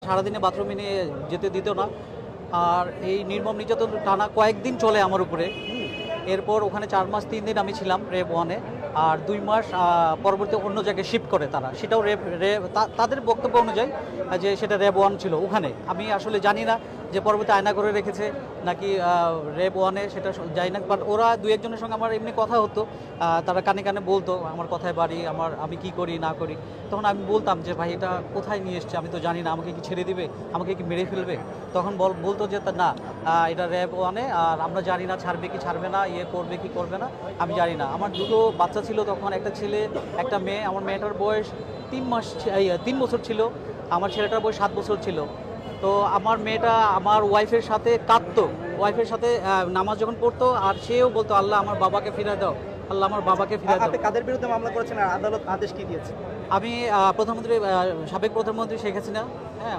সারাদিনে বাথরুমে নিয়ে যেতে দিত না। আর এই নির্মম নির্যাতন টানা কয়েকদিন চলে আমার উপরে। এরপর ওখানে 4 মাস 3 দিন আমি ছিলাম রেব 1-এ। আর 2 মাস পরবর্তী অন্য জায়গায় শিফট করে তারা। সেটাও তাদের বক্তব্য অনুযায়ী যে সেটা রেব 1 ছিল ওখানে। আমি আসলে জানি না যে পরবর্তী আয়না করে রেখেছে নাকি রেব 1-এ, সেটা জানি না। বাট ওরা 2 একজনের সঙ্গে আমার এমনি কথা হতো। তারা কানে কানে বলতো আমার কথায় বাড়ি, আমি কি করি না করি। তখন আমি বলতাম যে ভাই এটা কোথায় নিয়ে এসছে আমি তো জানি না, আমাকে কি ছেড়ে দিবে, আমাকে কি মেরে ফেলবে। তখন বলতো যে না, এটা র্যাব 1-এ, আর আমরা জানি না ছাড়বে কি ছাড়বে না, করবে কি করবে না আমি জানি না। আমার 2টো বাচ্চা ছিল তখন, একটা ছেলে একটা মেয়ে। আমার মেয়েটার বয়স 3 বছর ছিল, আমার ছেলেটার বয়স 7 বছর ছিল। তো আমার মেয়েটা আমার ওয়াইফের সাথে কাঁদতো, ওয়াইফের সাথে নামাজ যখন পড়তো, আর সেও বলতো আল্লাহ আমার বাবাকে ফিরে দাও, আল্লাহ আমার বাবাকে ফিরে দাও। আপনি কাদের বিরুদ্ধে মামলা করেছেন আর আদালত আদেশ কি দিয়েছে? আমি সাবেক প্রধানমন্ত্রী শেখ হাসিনা, হ্যাঁ